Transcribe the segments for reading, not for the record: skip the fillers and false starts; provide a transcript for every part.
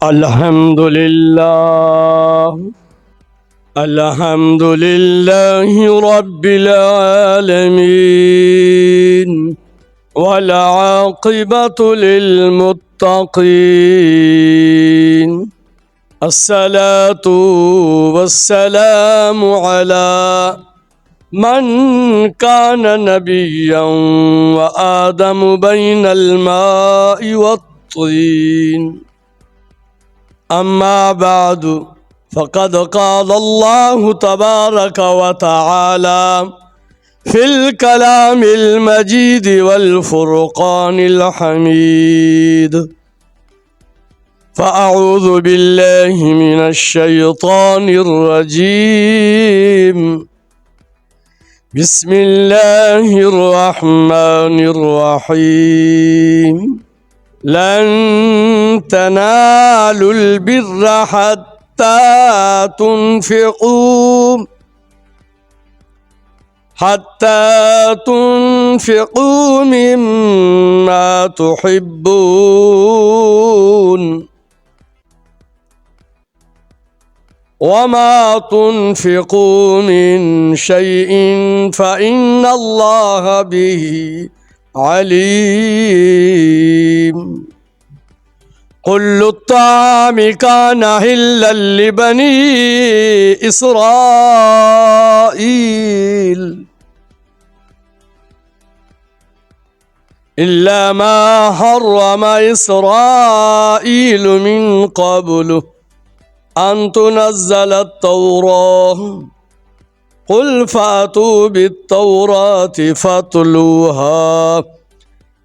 الحمد لله الحمد لله رب العالمين، والعاقبة للمتقين. الصلاة والسلام على من كان نبيا وآدم بين الماء والطين. أما بعد، فقد قال الله تبارك وتعالى في الكلام المجيد والفرقان الحميد: فأعوذ بالله من الشيطان الرجيم. بسم الله الرحمن الرحيم. لن تنالوا البر حتى تنفقوا مما تحبون، وما تنفقوا من شيء فإن الله به عليم. كل الطعام كان حلا لبني إسرائيل إلا ما حرم إسرائيل من قبل أن تنزل التوراة. قل فأتوا بالتوراة فاتلوها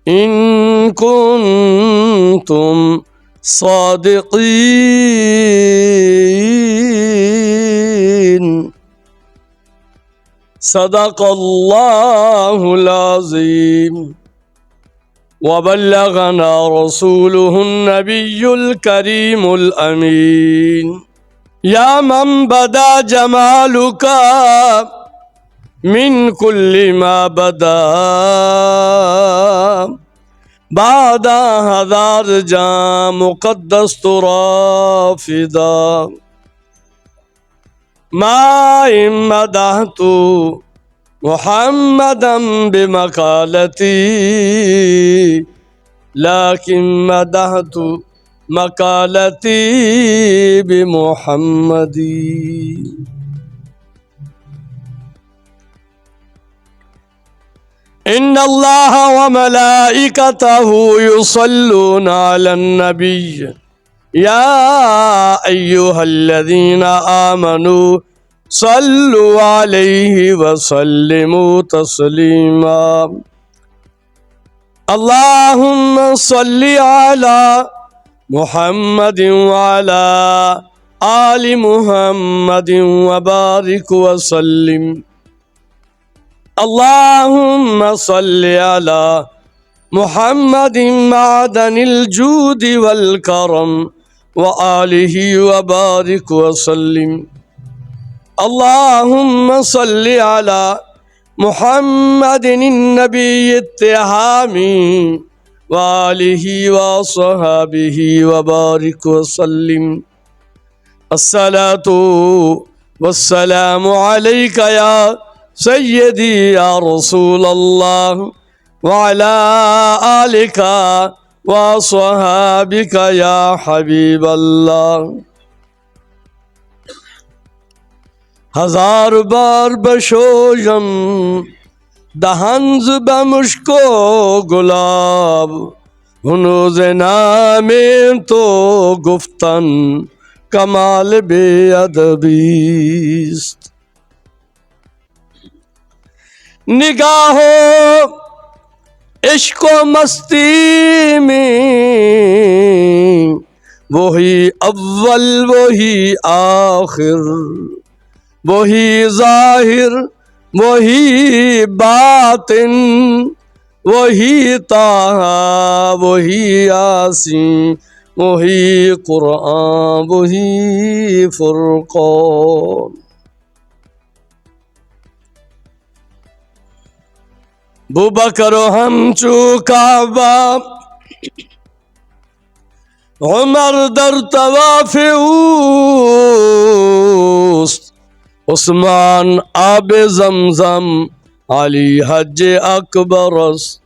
إن كنتم صادقين. صدق الله العظيم. وبلغنا رسوله النبي الكريم الأمين. يا من بدا جمالك من كل ما بدا، بعد هزار جام مقدس ترى فدا. ما إن مدحت محمدا بمقالتي، لكن مدحت مقالتي بمحمد. إن الله وملائكته يصلون على النبي يا أيها الذين آمنوا صلوا عليه وسلموا تسليما. اللهم صل على محمد وعلى آل محمد وبارك وسلم. اللهم صل على محمد معدن الجود والكرم وآله وبارك وسلم. اللهم صل على محمد النبي التهامي وآله وصحابه وبارك وسلم. الصلاة والسلام عليك يا سيدي يا رسول الله، وعلى آلك وصحابك يا حبيب الله. ہزار بار بشویم دہن زب مشک و گلاب، ہنوز نامیں تو گفتن کمال بے ادبیست. نگاہو عشق و مستی میں وہی اول وہی آخر، وہی ظاہر وہی باطن، وہی طٰہٰ وہی یاسین، وہی قرآن وہی فرقان. بکر ہم چو کعبہ عمر در طواف اوست، عثمان آب زمزم، علی حج اکبر است.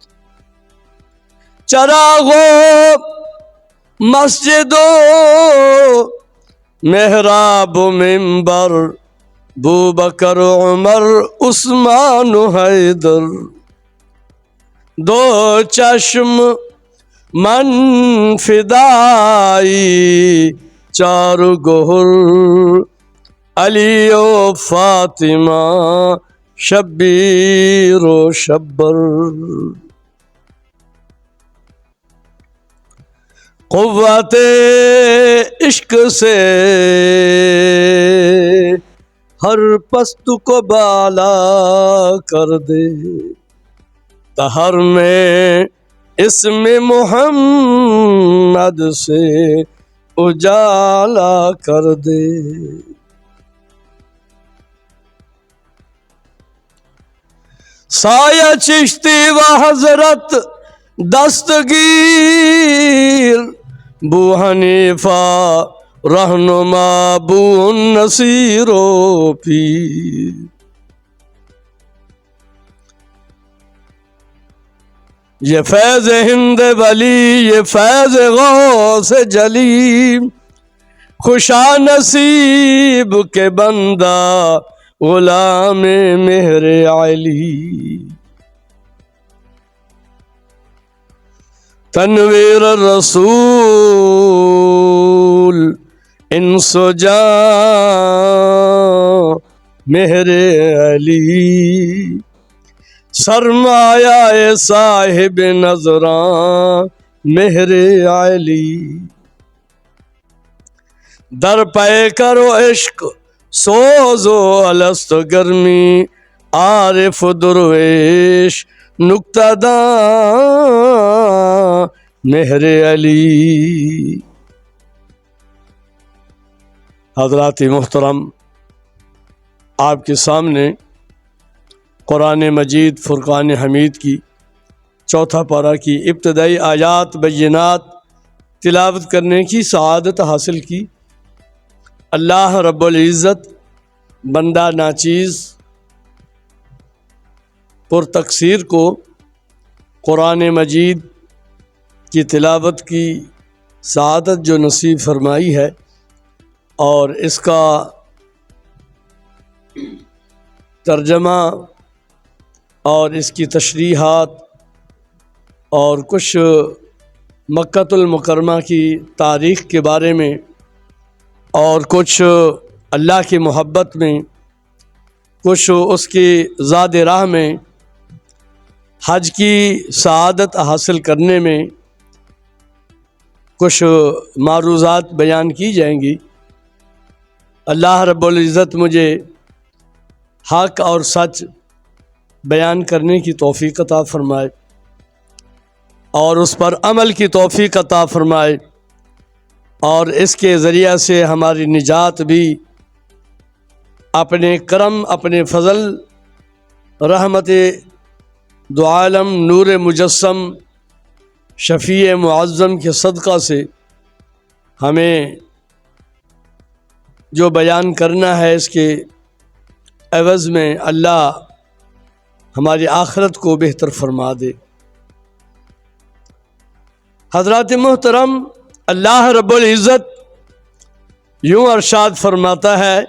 چراغ و مسجد و محراب و منبر، بوبکر عمر عثمان و حیدر. دو چشم من فدائی، چار گہر علی و فاطمہ، شبیر و شبر. قوت عشق سے ہر پست کو بالا کر دے، طہر میں اسم محمد سے اجالا کر دے. سایہ چشتی و حضرت دستگیر، بو حنیفہ رہنما، بو النصیر و پیر. یہ فیض ہند ولی، یہ فیض غوث جلی، خوشا نصیب کے بندہ غلام مہر علی. تنویر رسول انس و جاں مہر علی، سرمایہ صاحب نظراں مہر علی. در پے کرو عشق سوز و الست گرمی، عارف درویش نکتہ داں مہر علی. حضرات محترم، آپ کے سامنے قرآن مجید فرقان حمید کی چوتھا پارہ کی ابتدائی آیات بینات تلاوت کرنے کی سعادت حاصل کی. اللہ رب العزت بندہ ناچیز پر تقصیر کو قرآن مجید کی تلاوت کی سعادت جو نصیب فرمائی ہے، اور اس کا ترجمہ اور اس کی تشریحات اور کچھ مکۃ المکرمہ کی تاریخ کے بارے میں اور کچھ اللہ کی محبت میں، کچھ اس کی زاد راہ میں، حج کی سعادت حاصل کرنے میں کچھ معروضات بیان کی جائیں گی. اللہ رب العزت مجھے حق اور سچ بیان کرنے کی توفیق عطا فرمائے اور اس پر عمل کی توفیق عطا فرمائے، اور اس کے ذریعہ سے ہماری نجات بھی اپنے کرم، اپنے فضل، رحمت دو عالم، نور مجسم، شفیع معظم کے صدقہ سے ہمیں جو بیان کرنا ہے اس کے عوض میں اللہ ہماری آخرت کو بہتر فرما دے. حضرات محترم، اللہ رب العزت یوں ارشاد فرماتا ہے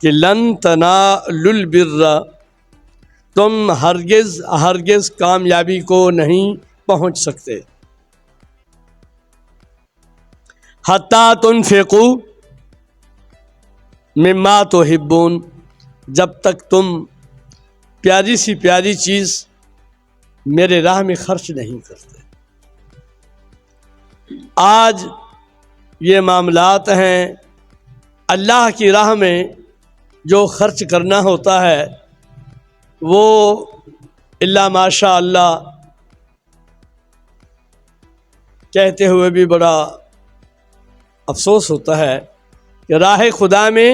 کہ لن تنالوا البر، تم ہرگز کامیابی کو نہیں پہنچ سکتے، حتی تنفقوا مما تحبون، جب تک تم پیاری سی پیاری چیز میرے راہ میں خرچ نہیں کرتے. آج یہ معاملات ہیں، اللہ کی راہ میں جو خرچ کرنا ہوتا ہے وہ الا ماشاء اللہ کہتے ہوئے بھی بڑا افسوس ہوتا ہے کہ راہ خدا میں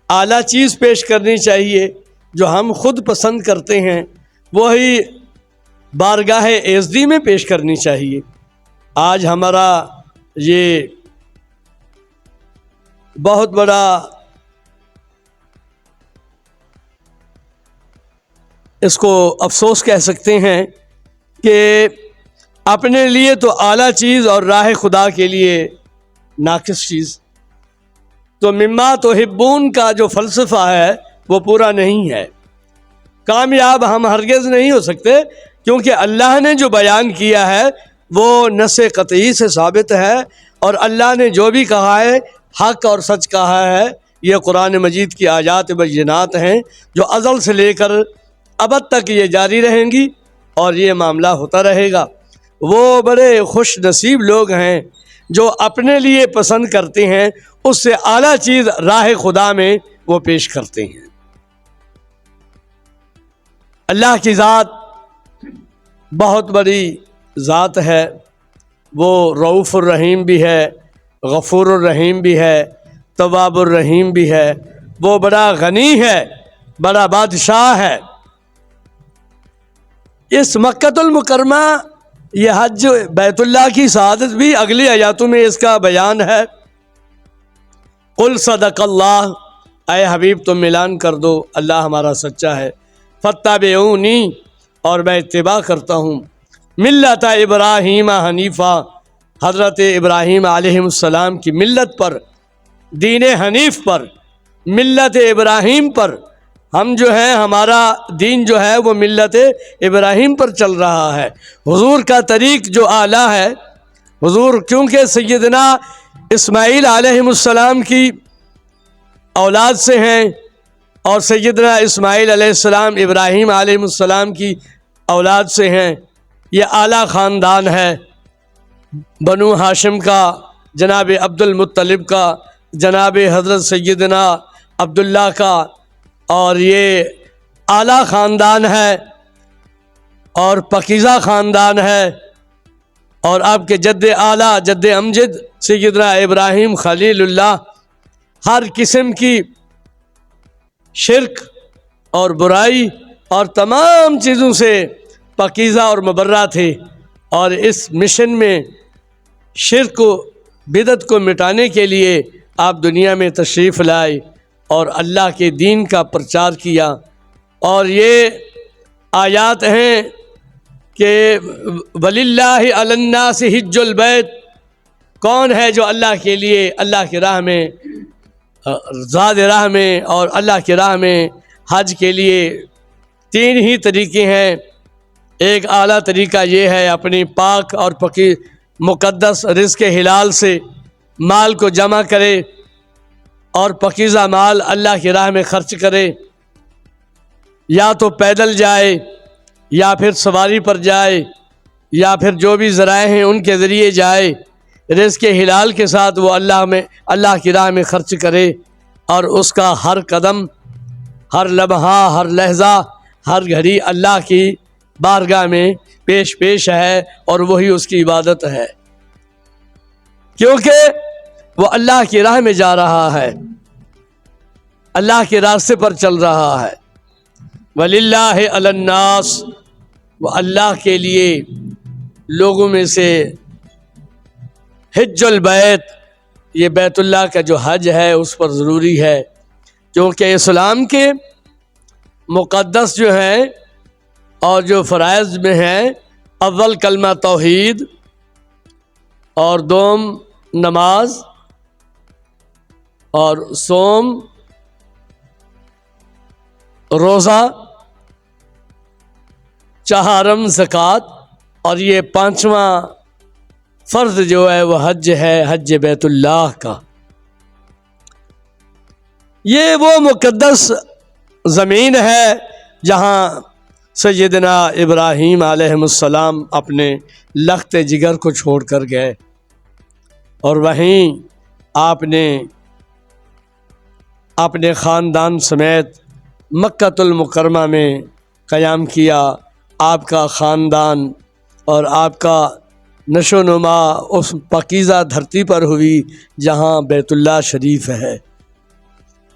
اعلیٰ چیز پیش کرنی چاہیے جو ہم خود پسند کرتے ہیں، وہی بارگاہ ایزدی میں پیش کرنی چاہیے. آج ہمارا یہ بہت بڑا اس کو افسوس کہہ سکتے ہیں کہ اپنے لیے تو اعلیٰ چیز اور راہ خدا کے لیے ناقص چیز، تو مما تحبون کا جو فلسفہ ہے وہ پورا نہیں ہے۔ کامیاب ہم ہرگز نہیں ہو سکتے، کیونکہ اللہ نے جو بیان کیا ہے وہ نص قطعی سے ثابت ہے، اور اللہ نے جو بھی کہا ہے حق اور سچ کہا ہے۔ یہ قرآن مجید کی آیات بینات ہیں جو ازل سے لے کر ابد تک یہ جاری رہیں گی اور یہ معاملہ ہوتا رہے گا۔ وہ بڑے خوش نصیب لوگ ہیں جو اپنے لیے پسند کرتے ہیں، اس سے اعلیٰ چیز راہ خدا میں وہ پیش کرتے ہیں۔ اللہ کی ذات بہت بڑی ذات ہے، وہ رؤوف الرحیم بھی ہے، غفور الرحیم بھی ہے، تواب الرحیم بھی ہے، وہ بڑا غنی ہے، بڑا بادشاہ ہے۔ اس مکۃ المکرمہ یہ حج بیت اللہ کی سعادت بھی اگلی آیاتوں میں اس کا بیان ہے۔ قل صدق اللہ، اے حبیب تم اعلان کر دو اللہ ہمارا سچا ہے۔ فاتبعونی، اور میں اتباع کرتا ہوں، ملت ابراہیم حنیفہ، حضرت ابراہیم علیہ السلام کی ملت پر، دین حنیف پر، ملت ابراہیم پر ہم جو ہیں، ہمارا دین جو ہے وہ ملت ابراہیم پر چل رہا ہے۔ حضور کا طریق جو اعلیٰ ہے، حضور کیونکہ سیدنا اسماعیل علیہ السلام کی اولاد سے ہیں، اور سیدنا اسماعیل علیہ السلام ابراہیم علیہ السلام کی اولاد سے ہیں، یہ اعلیٰ خاندان ہے۔ بنو ہاشم کا، جناب عبد المطلب کا، جناب حضرت سیدنا عبداللہ کا، اور یہ اعلیٰ خاندان ہے اور پاکیزہ خاندان ہے، اور آپ کے جد اعلیٰ جد امجد سیدنا ابراہیم خلیل اللہ ہر قسم کی شرک اور برائی اور تمام چیزوں سے پاکیزہ اور مبرہ تھے، اور اس مشن میں شرک و بدعت کو مٹانے کے لیے آپ دنیا میں تشریف لائے اور اللہ کے دین کا پرچار کیا۔ اور یہ آیات ہیں کہ وَلِلَّهِ عَلَى النَّاسِ حِجُّ الْبَيْتِ، کون ہے جو اللہ کے لیے، اللہ کی راہ میں، ذات راہ میں اور اللہ کی راہ میں حج کے لیے تین ہی طریقے ہیں۔ ایک اعلیٰ طریقہ یہ ہے اپنی پاک اور مقدس رزق حلال سے مال کو جمع کرے اور پاکیزہ مال اللہ کی راہ میں خرچ کرے، یا تو پیدل جائے یا پھر سواری پر جائے یا پھر جو بھی ذرائع ہیں ان کے ذریعے جائے، رزق حلال کے ساتھ وہ اللہ کی راہ میں خرچ کرے، اور اس کا ہر قدم، ہر لمحہ، ہر لحظہ، ہر گھڑی اللہ کی بارگاہ میں پیش ہے، اور وہی اس کی عبادت ہے، کیونکہ وہ اللہ کی راہ میں جا رہا ہے، اللہ کے راستے پر چل رہا ہے۔ وَلِلَّهِ عَلَى النَّاسِ، وہ اللہ کے لیے لوگوں میں سے حج البیت، یہ بیت اللہ کا جو حج ہے اس پر ضروری ہے، کیونکہ اسلام کے مقدس جو ہیں اور جو فرائض میں ہیں، اول کلمہ توحید، اور دوم نماز، اور صوم، روزہ، چہارم زکوٰۃ، اور یہ پانچواں فرض جو ہے وہ حج ہے، حج بیت اللہ کا۔ یہ وہ مقدس زمین ہے جہاں سیدنا ابراہیم علیہ السلام اپنے لخت جگر کو چھوڑ کر گئے، اور وہیں آپ نے اپنے خاندان سمیت مکۃ المکرمہ میں قیام کیا۔ آپ کا خاندان اور آپ کا نشو و نما اس پاکیزہ دھرتی پر ہوئی جہاں بیت اللہ شریف ہے۔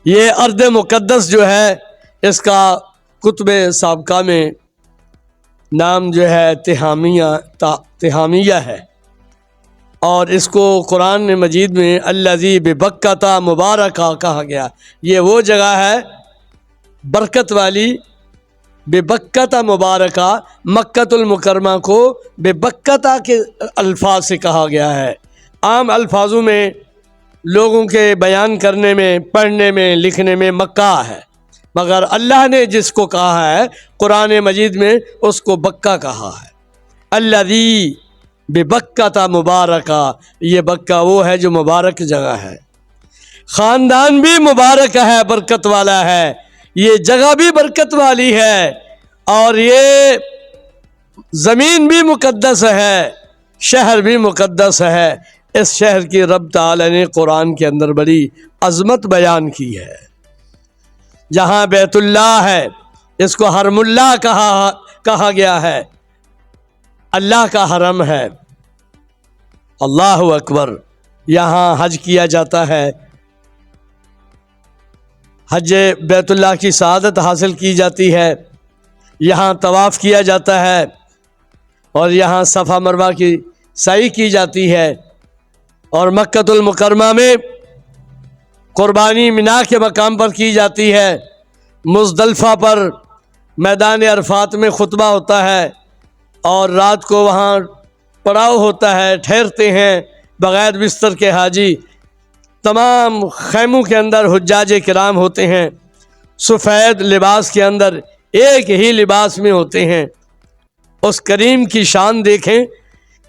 یہ ارض مقدس جو ہے اس کا کتب سابقہ میں نام جو ہے تہامیہ ہے، اور اس کو قرآن مجید میں الذی ببکۃ مبارکہ کہا گیا. یہ وہ جگہ ہے برکت والی، ببکۃ مبارکہ. مکۃ المکرمہ کو ببکۃ کے الفاظ سے کہا گیا ہے. عام الفاظوں میں لوگوں کے بیان کرنے میں، پڑھنے میں، لکھنے میں مکہ ہے، مگر اللہ نے جس کو کہا ہے قرآن مجید میں اس کو بکہ کہا ہے. الذی ببکۃ مبارکہ. یہ بکہ وہ ہے جو مبارک جگہ ہے. خاندان بھی مبارک ہے، برکت والا ہے. یہ جگہ بھی برکت والی ہے، اور یہ زمین بھی مقدس ہے، شہر بھی مقدس ہے. اس شہر کی رب تعالی نے قرآن کے اندر بڑی عظمت بیان کی ہے. جہاں بیت اللہ ہے اس کو حرم اللہ کہا گیا ہے، اللہ کا حرم ہے. اللہ اکبر. یہاں حج کیا جاتا ہے، حج بیت اللہ کی سعادت حاصل کی جاتی ہے. یہاں طواف کیا جاتا ہے، اور یہاں صفا مروہ کی سعی کی جاتی ہے. اور مکۃ المکرمہ میں قربانی منا کے مقام پر کی جاتی ہے. مزدلفہ پر میدان عرفات میں خطبہ ہوتا ہے، اور رات کو وہاں پڑاؤ ہوتا ہے، ٹھہرتے ہیں بغیر بستر کے حاجی. تمام خیموں کے اندر حجاج کرام ہوتے ہیں، سفید لباس کے اندر، ایک ہی لباس میں ہوتے ہیں. اس کریم کی شان دیکھیں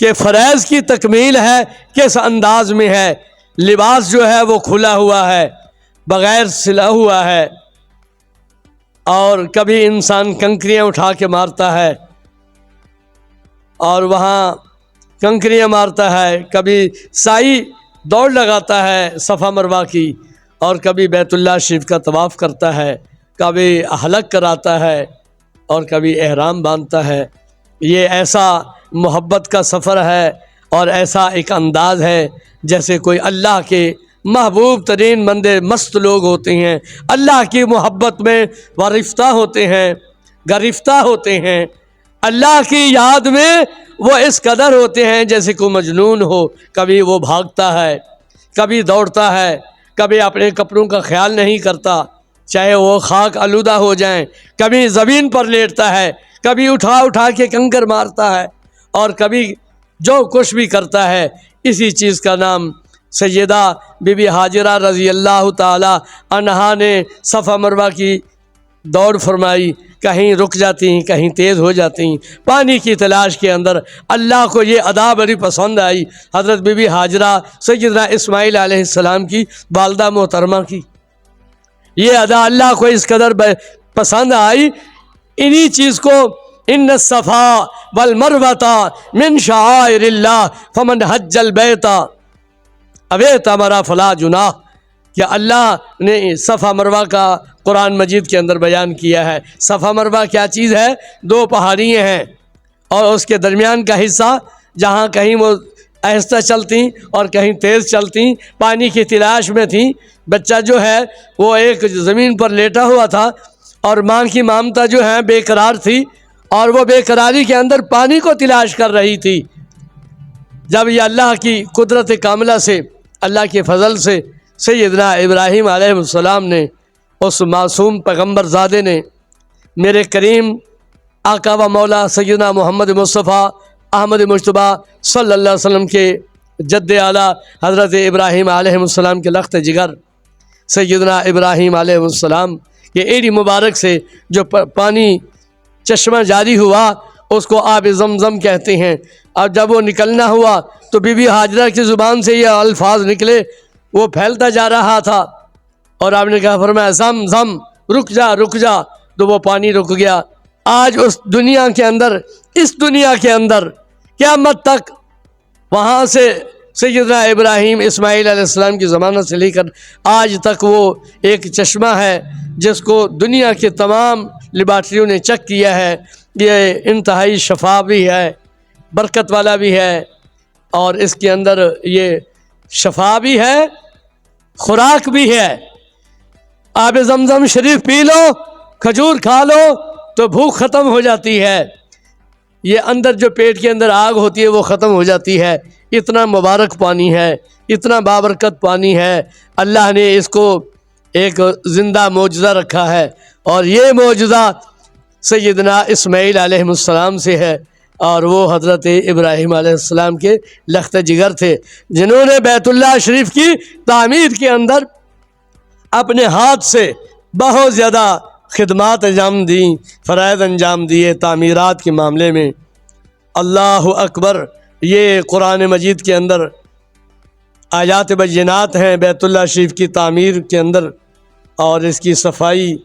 کہ فریض کی تکمیل ہے کس انداز میں ہے. لباس جو ہے وہ کھلا ہوا ہے، بغیر سلا ہوا ہے، اور کبھی انسان کنکریاں اٹھا کے مارتا ہے اور وہاں کنکریاں مارتا ہے، کبھی سائی دوڑ لگاتا ہے صفا مروہ کی، اور کبھی بیت اللہ شریف کا طواف کرتا ہے، کبھی حلق کراتا ہے، اور کبھی احرام باندھتا ہے. یہ ایسا محبت کا سفر ہے، اور ایسا ایک انداز ہے جیسے کوئی اللہ کے محبوب ترین بندے مست لوگ ہوتے ہیں، اللہ کی محبت میں وارفتہ ہوتے ہیں، گرفتہ ہوتے ہیں. اللہ کی یاد میں وہ اس قدر ہوتے ہیں جیسے کوئی مجنون ہو. کبھی وہ بھاگتا ہے، کبھی دوڑتا ہے، کبھی اپنے کپڑوں کا خیال نہیں کرتا چاہے وہ خاک آلودہ ہو جائیں، کبھی زمین پر لیٹتا ہے، کبھی اٹھا کے کنکر مارتا ہے، اور کبھی جو کچھ بھی کرتا ہے. اسی چیز کا نام سیدہ بی بی ہاجرہ رضی اللہ تعالی عنہا نے صفا مروہ کی دوڑ فرمائی. کہیں رک جاتی ہیں، کہیں تیز ہو جاتی ہیں پانی کی تلاش کے اندر. اللہ کو یہ ادا بڑی پسند آئی، حضرت بی بی ہاجرہ سیدنا اسماعیل علیہ السلام کی والدہ محترمہ کی. یہ ادا اللہ کو اس قدر پسند آئی. انہی چیز کو ان الصفا والمروۃ من شعائر اللہ فمن حج البیت او اعتمر فلا جناح، کہ اللہ نے صفا مروہ کا قرآن مجید کے اندر بیان کیا ہے. صفا مروہ کیا چیز ہے؟ دو پہاڑیاں ہیں، اور اس کے درمیان کا حصہ جہاں کہیں وہ آہستہ چلتی اور کہیں تیز چلتی، پانی کی تلاش میں تھیں. بچہ جو ہے وہ ایک زمین پر لیٹا ہوا تھا، اور ماں کی مامتا جو ہے بے قرار تھی، اور وہ بے قراری کے اندر پانی کو تلاش کر رہی تھی. جب یہ اللہ کی قدرت کاملہ سے، اللہ کے فضل سے سیدنا ابراہیم علیہ السلام نے، اس معصوم پیغمبر زادے نے، میرے کریم آقا و مولا سیدنا محمد مصطفیٰ احمد مجتبیٰ صلی اللہ علیہ وسلم کے جد اعلیٰ حضرت ابراہیم علیہ السلام کے لخت جگر سیدنا ابراہیم علیہ السلام کے ایڑی مبارک سے جو پانی چشمہ جاری ہوا اس کو آب زمزم کہتے ہیں. اور جب وہ نکلنا ہوا تو بی بی ہاجرہ کی زبان سے یہ الفاظ نکلے، وہ پھیلتا جا رہا تھا، اور آپ نے کہا فرمایا زم زم، رک جا رک جا، تو وہ پانی رک گیا. آج اس دنیا کے اندر، اس دنیا کے اندر قیامت تک، وہاں سے سیدنا ابراہیم اسماعیل علیہ السلام کی زمانہ سے لے کر آج تک وہ ایک چشمہ ہے جس کو دنیا کے تمام لیبارٹریوں نے چیک کیا ہے. یہ انتہائی شفا بھی ہے، برکت والا بھی ہے، اور اس کے اندر یہ شفا بھی ہے، خوراک بھی ہے. آب زمزم شریف پی لو، کھجور کھا لو تو بھوک ختم ہو جاتی ہے. یہ اندر جو پیٹ کے اندر آگ ہوتی ہے وہ ختم ہو جاتی ہے. اتنا مبارک پانی ہے، اتنا بابرکت پانی ہے، اللہ نے اس کو ایک زندہ معجزہ رکھا ہے، اور یہ معجزہ سیدنا اسماعیل علیہ السلام سے ہے، اور وہ حضرت ابراہیم علیہ السلام کے لخت جگر تھے، جنہوں نے بیت اللہ شریف کی تعمیر کے اندر اپنے ہاتھ سے بہت زیادہ خدمات انجام دیں، فرائض انجام دیے تعمیرات کے معاملے میں۔ اللہ اکبر، یہ قرآن مجید کے اندر آیات بینات ہیں بیت اللہ شریف کی تعمیر کے اندر، اور اس کی صفائی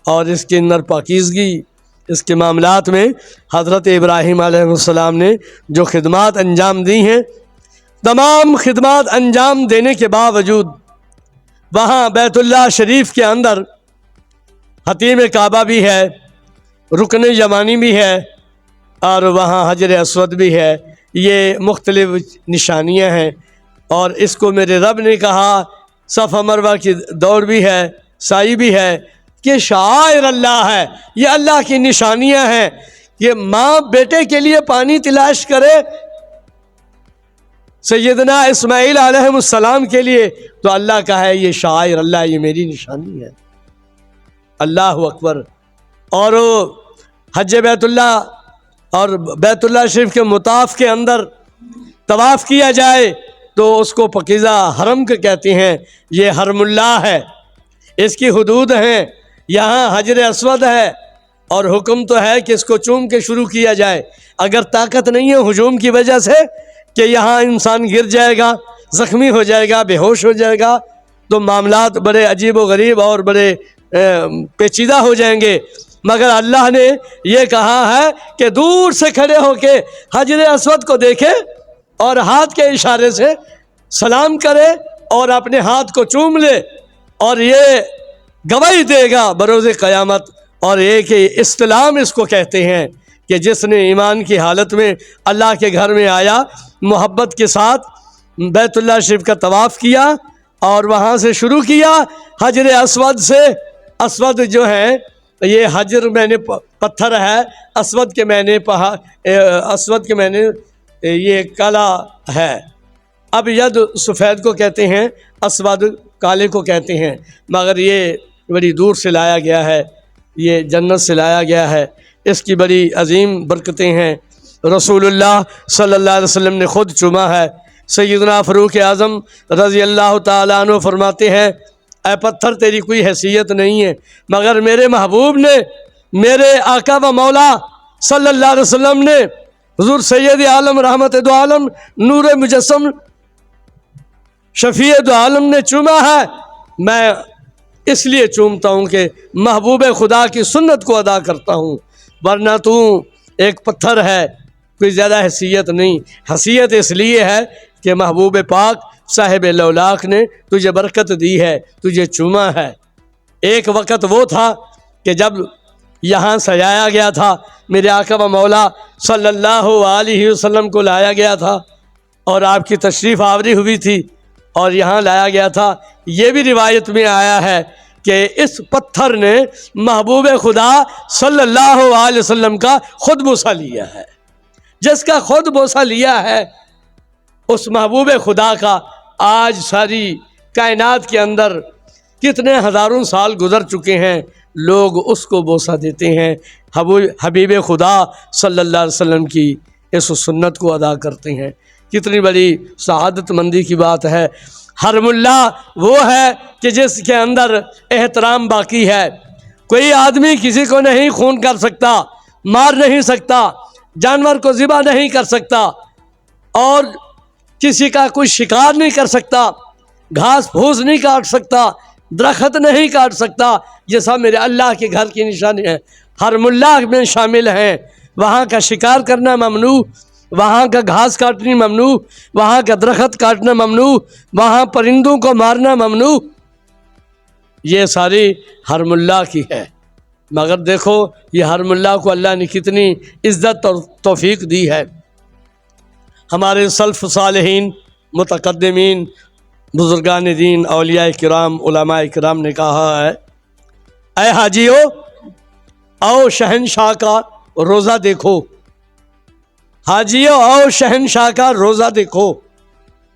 اور اس کے اندر پاکیزگی، اس کے معاملات میں حضرت ابراہیم علیہ السلام نے جو خدمات انجام دی ہیں، تمام خدمات انجام دینے کے باوجود وہاں بیت اللہ شریف کے اندر حتیم کعبہ بھی ہے، رکن یمانی بھی ہے، اور وہاں حجر اسود بھی ہے، یہ مختلف نشانیاں ہیں، اور اس کو میرے رب نے کہا صفا مروہ کی دوڑ بھی ہے، سعی بھی ہے، کہ شعائر اللہ ہے، یہ اللہ کی نشانیاں ہیں، کہ ماں بیٹے کے لیے پانی تلاش کرے سیدنا اسماعیل علیہ السلام کے لیے، تو اللہ کا ہے یہ شعائر اللہ، یہ میری نشانی ہے۔ اللہ اکبر۔ اور حج بیت اللہ اور بیت اللہ شریف کے مطاف کے اندر طواف کیا جائے تو اس کو پاکیزہ حرم کے کہتے ہیں، یہ حرم اللہ ہے، اس کی حدود ہیں، یہاں حجر اسود ہے، اور حکم تو ہے کہ اس کو چوم کے شروع کیا جائے، اگر طاقت نہیں ہے ہجوم کی وجہ سے کہ یہاں انسان گر جائے گا، زخمی ہو جائے گا، بے ہوش ہو جائے گا، تو معاملات بڑے عجیب و غریب اور بڑے پیچیدہ ہو جائیں گے، مگر اللہ نے یہ کہا ہے کہ دور سے کھڑے ہو کے حجر اسود کو دیکھے اور ہاتھ کے اشارے سے سلام کرے اور اپنے ہاتھ کو چوم لے، اور یہ گواہی دے گا بروز قیامت۔ اور ایک استلام اس کو کہتے ہیں کہ جس نے ایمان کی حالت میں اللہ کے گھر میں آیا، محبت کے ساتھ بیت اللہ شریف کا طواف کیا اور وہاں سے شروع کیا حجر اسود سے، اسود جو ہے یہ حجر میں نے پتھر ہے، اسود کے معنی یہ کالا ہے، اب ید سفید کو کہتے ہیں، اسود کالے کو کہتے ہیں، مگر یہ بڑی دور سے لایا گیا ہے، یہ جنت سے لایا گیا ہے، اس کی بڑی عظیم برکتیں ہیں، رسول اللہ صلی اللہ علیہ وسلم نے خود چوما ہے۔ سیدنا فاروق اعظم رضی اللہ تعالیٰ عنہ فرماتے ہیں، اے پتھر تیری کوئی حیثیت نہیں ہے، مگر میرے محبوب نے، میرے آقا و مولا صلی اللہ علیہ وسلم نے، حضور سید عالم رحمت دو عالم نور مجسم شفیع دو عالم نے چوما ہے، میں اس لیے چومتا ہوں کہ محبوب خدا کی سنت کو ادا کرتا ہوں، ورنہ تو ایک پتھر ہے، کوئی زیادہ حیثیت نہیں، حیثیت اس لیے ہے کہ محبوب پاک صاحب لولاک نے تجھے برکت دی ہے، تجھے چوما ہے۔ ایک وقت وہ تھا کہ جب یہاں سجایا گیا تھا، میرے آقا و مولا صلی اللہ علیہ وسلم کو لایا گیا تھا، اور آپ کی تشریف آوری ہوئی تھی اور یہاں لایا گیا تھا، یہ بھی روایت میں آیا ہے کہ اس پتھر نے محبوب خدا صلی اللہ علیہ وسلم کا خود بوسہ لیا ہے، جس کا خود بوسہ لیا ہے اس محبوب خدا کا آج ساری کائنات کے اندر کتنے ہزاروں سال گزر چکے ہیں، لوگ اس کو بوسہ دیتے ہیں، حبیب خدا صلی اللہ علیہ وسلم کی اس سنت کو ادا کرتے ہیں۔ کتنی بڑی سعادت مندی کی بات ہے۔ حرم اللہ وہ ہے کہ جس کے اندر احترام باقی ہے، کوئی آدمی کسی کو نہیں خون کر سکتا، مار نہیں سکتا، جانور کو ذبح نہیں کر سکتا، اور کسی کا کوئی شکار نہیں کر سکتا، گھاس پھوس نہیں کاٹ سکتا، درخت نہیں کاٹ سکتا، یہ سب میرے اللہ کے گھر کی نشانی ہے، حرم اللہ میں شامل ہیں۔ وہاں کا شکار کرنا ممنوع، وہاں کا گھاس کاٹنی ممنوع، وہاں کا درخت کاٹنا ممنوع، وہاں پرندوں کو مارنا ممنوع، یہ ساری حرم اللہ کی ہے۔ مگر دیکھو یہ حرم اللہ کو اللہ نے کتنی عزت اور توفیق دی ہے۔ ہمارے سلف صالحین، متقدمین، بزرگان دین، اولیاء کرام، علماء کرام نے کہا ہے، اے حاجیو، آؤ شہنشاہ کا روزہ دیکھو، حاجیوں اور شہنشاہ کا روزہ دیکھو۔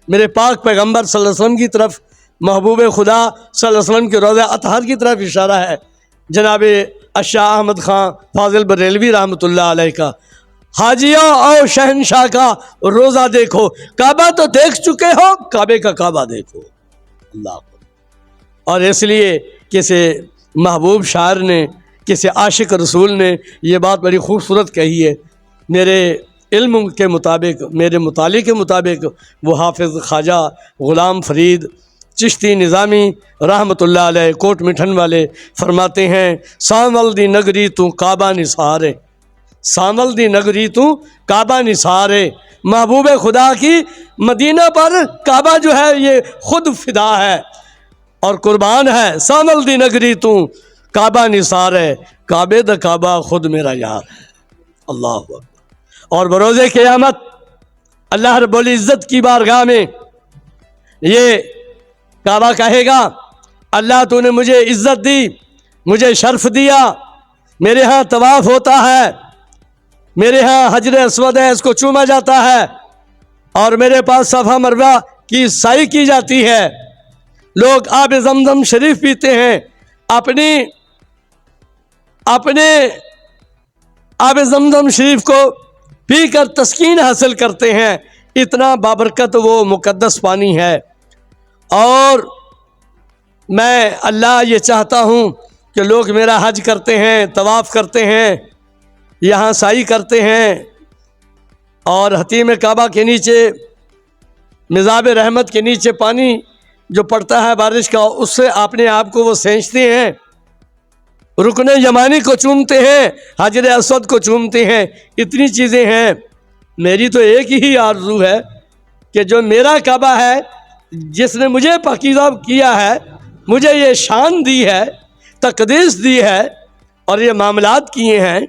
میرے پاک پیغمبر صلی اللہ علیہ وسلم کی طرف، محبوب خدا صلی اللہ علیہ وسلم کے روضہ اطہر کی طرف اشارہ ہے جناب شاہ احمد خان فاضل بریلوی رحمۃ اللہ علیہ کا۔ حاجیوں اور شہنشاہ کا روزہ دیکھو، کعبہ تو دیکھ چکے ہو، کعبے کا کعبہ دیکھو۔ اللہ اکبر۔ اور اس لیے کسی محبوب شاعر نے، کسی عاشق رسول نے یہ بات بڑی خوبصورت کہی ہے۔ میرے علم کے مطابق، میرے مطالعے کے مطابق، وہ حافظ خواجہ غلام فرید چشتی نظامی رحمۃ اللہ علیہ کوٹ مٹھن والے فرماتے ہیں، سانول دی نگری تو کعبہ نثارے، سانول دی نگری تو کعبہ نثارے۔ محبوب خدا کی مدینہ پر کعبہ جو ہے یہ خود فدا ہے اور قربان ہے۔ سانول دی نگری تو کعبہ نثارے، کعبے دا کعبہ خود میرا یار ہے۔ اللہ اکبر۔ اور بروز قیامت اللہ رب العزت کی بارگاہ میں یہ کعبہ کہے گا، اللہ تو نے مجھے عزت دی، مجھے شرف دیا، میرے ہاں طواف ہوتا ہے، میرے ہاں حجر اسود ہے، اس کو چوما جاتا ہے، اور میرے پاس صفا مروہ کی سعی کی جاتی ہے، لوگ آب زمزم شریف پیتے ہیں، اپنے آب زمزم شریف کو پی کر تسکین حاصل کرتے ہیں۔ اتنا بابرکت وہ مقدس پانی ہے۔ اور میں اللہ یہ چاہتا ہوں کہ لوگ میرا حج کرتے ہیں، طواف کرتے ہیں، یہاں سعی کرتے ہیں، اور حتیم کعبہ کے نیچے مزاب رحمت کے نیچے پانی جو پڑتا ہے بارش کا، اس سے اپنے آپ کو وہ سینچتے ہیں، رکن یمانی کو چومتے ہیں، حجر اسود کو چومتے ہیں۔ اتنی چیزیں ہیں۔ میری تو ایک ہی آرزو ہے کہ جو میرا کعبہ ہے، جس نے مجھے پاکیزہ کیا ہے، مجھے یہ شان دی ہے، تقدیس دی ہے، اور یہ معاملات کیے ہیں،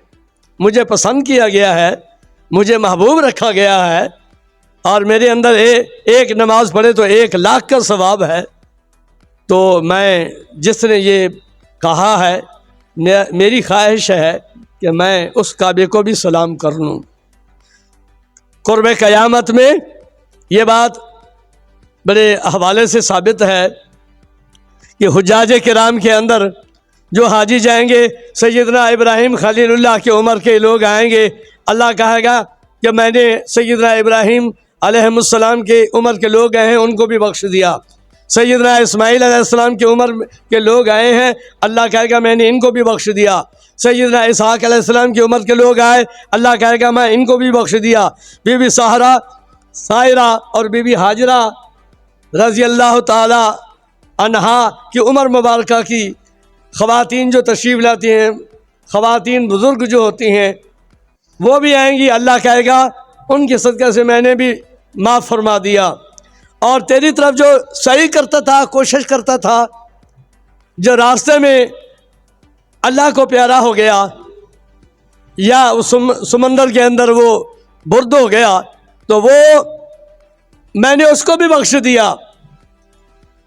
مجھے پسند کیا گیا ہے، مجھے محبوب رکھا گیا ہے، اور میرے اندر ایک نماز پڑھے تو 1,00,000 کا ثواب ہے۔ تو میں جس نے یہ کہا ہے، میری خواہش ہے کہ میں اس کعبے کو بھی سلام کر لوں۔ قرب قیامت میں یہ بات بڑے حوالے سے ثابت ہے کہ حجاج کرام کے اندر جو حاجی جائیں گے، سیدنا ابراہیم خلیل اللہ کی عمر کے لوگ آئیں گے، اللہ کہے گا کہ میں نے سیدنا ابراہیم علیہ السلام کے عمر کے لوگ آئے ہیں، ان کو بھی بخش دیا۔ سیدنا اسماعیل علیہ السلام کی عمر کے لوگ آئے ہیں، اللہ کہے گا میں نے ان کو بھی بخش دیا۔ سیدنا اسحاق علیہ السلام کی عمر کے لوگ آئے، اللہ کہے گا میں ان کو بھی بخش دیا۔ بی بی سائرہ اور بی بی ہاجرہ رضی اللہ تعالی عنہا کی عمر مبارکہ کی خواتین جو تشریف لاتی ہیں، خواتین بزرگ جو ہوتی ہیں، وہ بھی آئیں گی، اللہ کہے گا ان کے صدقہ سے میں نے بھی معاف فرما دیا۔ اور تیری طرف جو سعی کرتا تھا، کوشش کرتا تھا، جو راستے میں اللہ کو پیارا ہو گیا یا اس سمندر کے اندر وہ برد ہو گیا، تو وہ میں نے اس کو بھی بخش دیا۔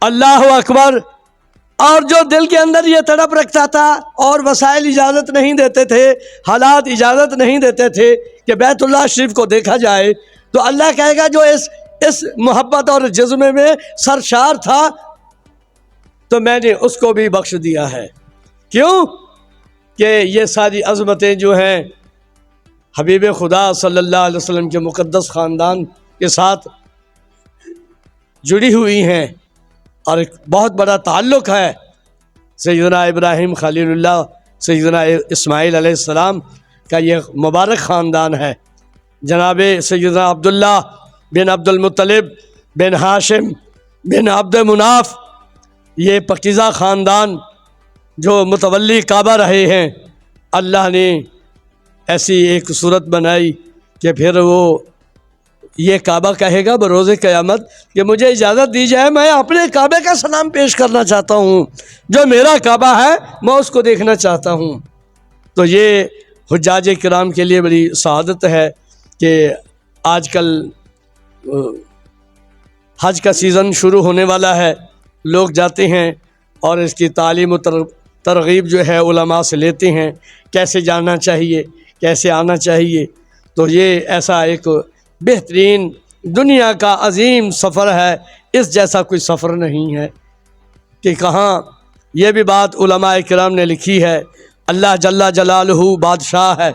اللہ اکبر۔ اور جو دل کے اندر یہ تڑپ رکھتا تھا اور وسائل اجازت نہیں دیتے تھے، حالات اجازت نہیں دیتے تھے کہ بیت اللہ شریف کو دیکھا جائے، تو اللہ کہے گا جو اس محبت اور جذبے میں سرشار تھا، تو میں نے اس کو بھی بخش دیا ہے۔ کیوں کہ یہ ساری عظمتیں جو ہیں حبیب خدا صلی اللہ علیہ وسلم کے مقدس خاندان کے ساتھ جڑی ہوئی ہیں، اور ایک بہت بڑا تعلق ہے۔ سیدنا ابراہیم خلیل اللہ، سیدنا اسماعیل علیہ السلام کا یہ مبارک خاندان ہے۔ جناب سیدنا عبداللہ بن عبد المطلب بن ہاشم بن عبد مناف، یہ پاکیزہ خاندان جو متولی کعبہ رہے ہیں، اللہ نے ایسی ایک صورت بنائی کہ پھر وہ یہ کعبہ کہے گا بروز قیامت کہ مجھے اجازت دی جائے، میں اپنے کعبے کا سلام پیش کرنا چاہتا ہوں، جو میرا کعبہ ہے میں اس کو دیکھنا چاہتا ہوں۔ تو یہ حجاج کرام کے لیے بڑی سعادت ہے کہ آج کل حج کا سیزن شروع ہونے والا ہے، لوگ جاتے ہیں اور اس کی تعلیم و ترغیب جو ہے علماء سے لیتے ہیں، کیسے جانا چاہیے، کیسے آنا چاہیے۔ تو یہ ایسا ایک بہترین دنیا کا عظیم سفر ہے، اس جیسا کوئی سفر نہیں ہے کہ کہاں۔ یہ بھی بات علماء کرام نے لکھی ہے، اللہ جل جلالہ بادشاہ ہے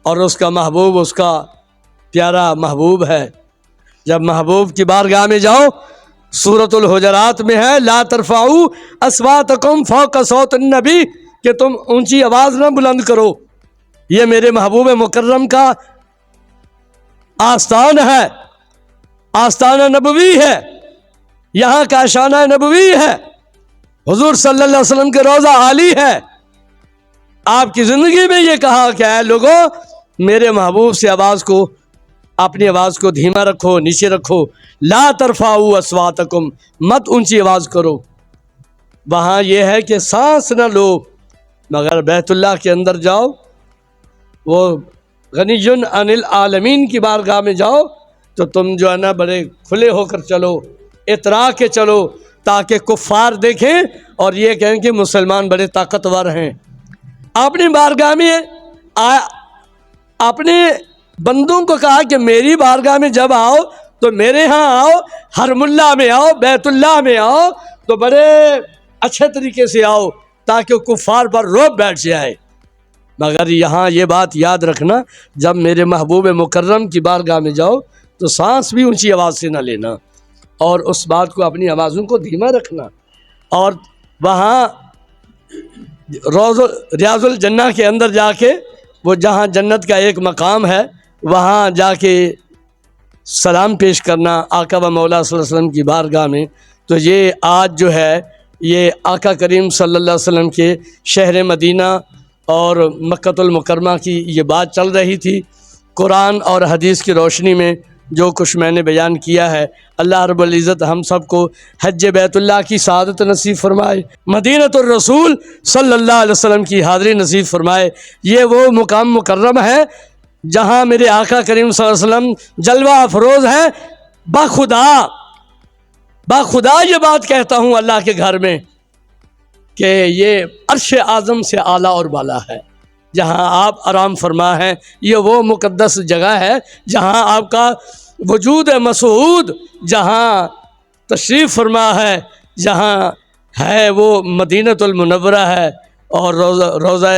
اور اس کا محبوب اس کا پیارا محبوب ہے۔ جب محبوب کی بارگاہ میں جاؤ، سورۃ الحجرات میں ہے لا ترفعوا اصواتکم فوق صوت النبی، کہ تم اونچی آواز نہ بلند کرو۔ یہ میرے محبوب مکرم کا آستان ہے، آستانہ نبوی ہے، یہاں کا شانہ نبوی ہے، حضور صلی اللہ علیہ وسلم کے روضہ عالی ہے۔ آپ کی زندگی میں یہ کہا کہ اے لوگوں، میرے محبوب سے اپنی آواز کو دھیما رکھو، نیچے رکھو، لا ترفعوا اصواتکم، مت اونچی آواز کرو۔ وہاں یہ ہے کہ سانس نہ لو، مگر بیت اللہ کے اندر جاؤ، وہ غنی عن العالمین کی بارگاہ میں جاؤ تو تم جو ہے نا بڑے کھلے ہو کر چلو، اترا کے چلو، تاکہ کفار دیکھیں اور یہ کہیں کہ مسلمان بڑے طاقتور ہیں۔ اپنی بارگاہ میں اپنے بندوں کو کہا کہ میری بارگاہ میں جب آؤ تو میرے ہاں آؤ، حرم اللہ میں آؤ، بیت اللہ میں آؤ تو بڑے اچھے طریقے سے آؤ تاکہ کفار پر رعب بیٹھ جائے۔ مگر یہاں یہ بات یاد رکھنا، جب میرے محبوب مکرم کی بارگاہ میں جاؤ تو سانس بھی اونچی آواز سے نہ لینا اور اس بات کو اپنی آوازوں کو دھیما رکھنا۔ اور وہاں ریاض الجنہ کے اندر جا کے، وہ جہاں جنت کا ایک مقام ہے، وہاں جا کے سلام پیش کرنا آقا و مولا صلی اللہ علیہ وسلم کی بارگاہ میں۔ تو یہ آج جو ہے یہ آقا کریم صلی اللہ علیہ وسلم کے شہر مدینہ اور مکۃ المکرمہ کی یہ بات چل رہی تھی۔ قرآن اور حدیث کی روشنی میں جو کچھ میں نے بیان کیا ہے، اللہ رب العزت ہم سب کو حج بیت اللہ کی سعادت نصیب فرمائے، مدینۃ الرسول صلی اللہ علیہ وسلم کی حاضری نصیب فرمائے۔ یہ وہ مقام مکرم ہے جہاں میرے آقا کریم صلی اللہ علیہ وسلم جلوہ افروز ہیں۔ باخدا یہ بات کہتا ہوں اللہ کے گھر میں کہ یہ عرش اعظم سے اعلیٰ اور بالا ہے، جہاں آپ آرام فرما ہیں۔ یہ وہ مقدس جگہ ہے جہاں آپ کا وجود مسعود، جہاں تشریف فرما ہے، جہاں ہے وہ مدینۃ المنورہ ہے اور روضہ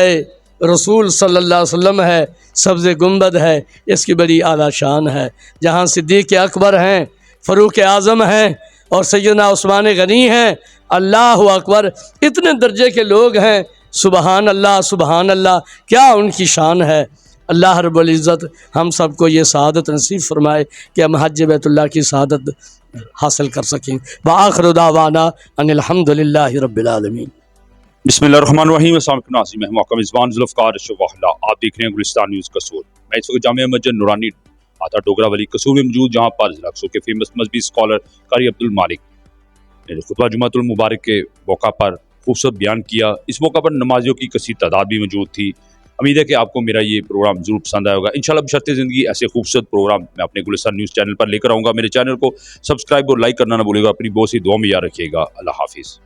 رسول صلی اللہ علیہ وسلم ہے، سبز گنبد ہے، اس کی بڑی اعلیٰ شان ہے، جہاں صدیق اکبر ہیں، فاروق اعظم ہیں اور سیدنا عثمان غنی ہیں۔ اللہ اکبر، اتنے درجے کے لوگ ہیں، سبحان اللہ سبحان اللہ، کیا ان کی شان ہے۔ اللہ رب العزت ہم سب کو یہ سعادت نصیب فرمائے کہ ہم حج بیت اللہ کی سعادت حاصل کر سکیں۔ وآخر دعوانا ان الحمد للہ رب العالمین۔ بسم اللہ الرحمن الرحیم۔ السلام علیکم ناظرین، میں محکم رضوان ذوالفقار اشرف واحلہ، آپ دیکھ رہے ہیں گلستان نیوز قصور۔ میں اس وقت جامعہ مسجد نورانی آتا ڈوگرہ ولی قصور میں موجود، جہاں پر ضلع قصور کے فیمس مذہبی اسکالر قاری عبدالمالک نے خطبہ جمعۃ المبارک کے موقع پر خوبصورت بیان کیا۔ اس موقع پر نمازیوں کی کثیر تعداد بھی موجود تھی۔ امید ہے کہ آپ کو میرا یہ پروگرام ضرور پسند آئے ہوگا۔ انشاءاللہ بشرط زندگی ایسے خوبصورت پروگرام میں اپنے گلستان نیوز چینل پر لے کر آؤں گا۔ میرے چینل کو سبسکرائب اور لائک کرنا نہ بھولے گا۔ اپنی بہت سی دعاؤں میں یاد رکھیے گا۔ اللہ حافظ۔